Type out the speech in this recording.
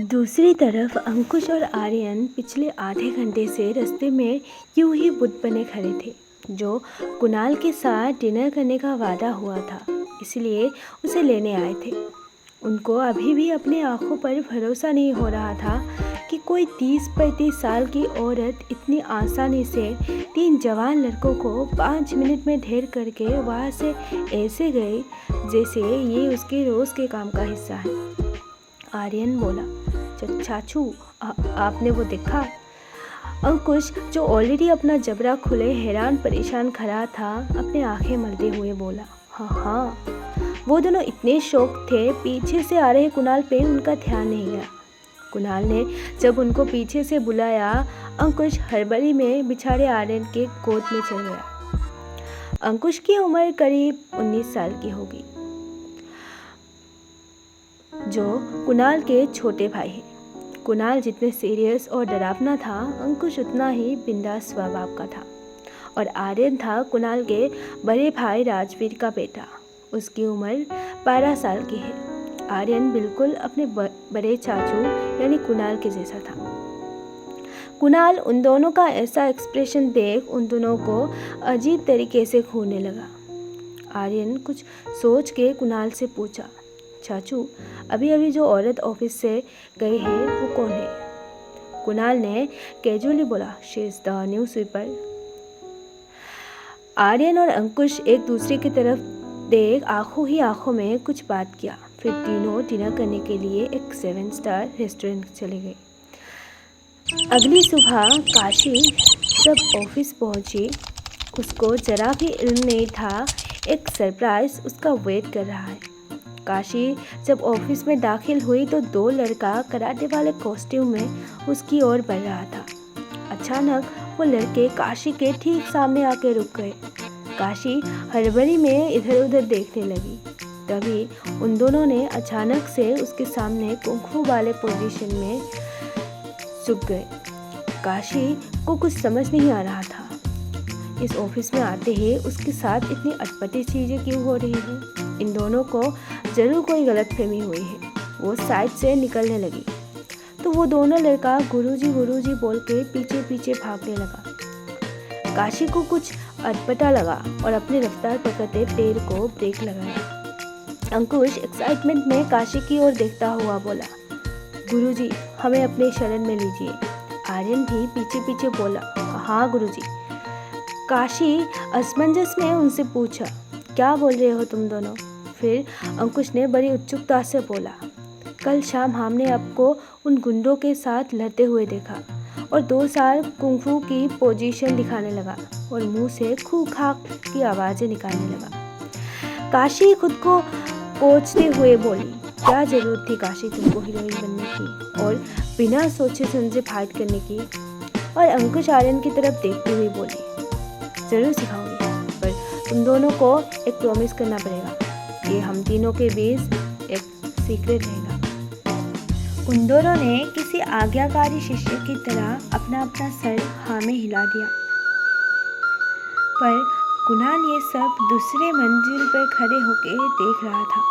दूसरी तरफ अंकुश और आर्यन पिछले आधे घंटे से रास्ते में यूं ही बुत बने खड़े थे। जो कुणाल के साथ डिनर करने का वादा हुआ था, इसलिए उसे लेने आए थे। उनको अभी भी अपने आंखों पर भरोसा नहीं हो रहा था कि कोई 30-35 साल की औरत इतनी आसानी से 3 जवान लड़कों को 5 मिनट में ढेर करके वहाँ से ऐसे गई जैसे ये उसके रोज़ के काम का हिस्सा है। आर्यन बोला, चाचू आपने वो देखा? अंकुश, जो ऑलरेडी अपना जबड़ा खुले हैरान परेशान खड़ा था, अपने आंखें मलते हुए बोला, हाँ, वो दोनों इतने शौक थे, पीछे से आ रहे कुणाल पे उनका ध्यान नहीं गया। कुणाल ने जब उनको पीछे से बुलाया, अंकुश हड़बड़ी में बिछाड़े आर्यन के गोद में चल गया। अंकुश की उम्र करीब 19 साल की होगी, जो कुणाल के छोटे भाई हैं। कुणाल जितने सीरियस और डरावना था, अंकुश उतना ही बिंदास स्वभाव का था। और आर्यन था कुणाल के बड़े भाई राजवीर का बेटा। उसकी उम्र 12 साल की है। आर्यन बिल्कुल अपने बड़े चाचू यानी कुणाल के जैसा था। कुणाल उन दोनों का ऐसा एक्सप्रेशन देख उन दोनों को अजीब तरीके से घूरने लगा। आर्यन कुछ सोच के कुणाल से पूछा, चाचू, अभी जो औरत ऑफिस से गई है वो कौन है? कुणाल ने कैजुअली बोला, she is the new sweeper. Aryan और अंकुश एक दूसरे की तरफ देख आंखों ही आंखों में कुछ बात किया। फिर तीनों डिनर करने के लिए एक 7 स्टार रेस्टोरेंट चले गए। अगली सुबह काशी जब ऑफिस पहुंची, उसको जरा भी इल्म नहीं था एक सरप्राइज उसका वेट कर रहा है। काशी जब ऑफिस में दाखिल हुई तो 2 लड़का कराटे वाले कॉस्ट्यूम में उसकी ओर बढ़ रहा था। अचानक वो लड़के काशी के ठीक सामने आके रुक गए। काशी हड़बड़ी में इधर उधर देखने लगी। तभी उन दोनों ने अचानक से उसके सामने कुंफू वाले पोजीशन में झुक गए। काशी को कुछ समझ नहीं आ रहा था। इस ऑफिस में आते ही उसके साथ इतनी अटपटी चीज़ें क्यों हो रही हैं? इन दोनों को ज़रूर कोई गलतफहमी हुई है। वो साइड से निकलने लगी तो वो दोनों लड़का गुरुजी बोल के पीछे पीछे भागने लगा। काशी को कुछ अटपटा लगा और अपनी रफ्तार पकड़ते पैर को ब्रेक लगाया। अंकुश एक्साइटमेंट में काशी की ओर देखता हुआ बोला, गुरुजी, हमें अपने शरण में लीजिए। आर्यन भी पीछे पीछे बोला, हाँ गुरुजी। काशी असमंजस में उनसे पूछा, क्या बोल रहे हो तुम दोनों? फिर अंकुश ने बड़ी उत्सुकता से बोला, कल शाम हमने आपको उन गुंडों के साथ लड़ते हुए देखा और 2 साल कुंफू की पोजीशन दिखाने लगा और मुंह से खू खाक की आवाज़ें निकालने लगा। काशी खुद को कोचते हुए बोली, क्या ज़रूरत थी काशी तुमको हीरोइन बनने की और बिना सोचे समझे फाइट करने की? और अंकुश आर्यन की तरफ देखते हुए बोली, ज़रूर सिखाऊंगी, पर तुम दोनों को एक प्रॉमिस करना पड़ेगा। ये हम तीनों के बीच एक सीक्रेट रहेगा। उन दोनों ने किसी आज्ञाकारी शिष्य की तरह अपना सर हाँ में हिला दिया। पर कुणाल ये सब दूसरे मंजिल पर खड़े होकर देख रहा था।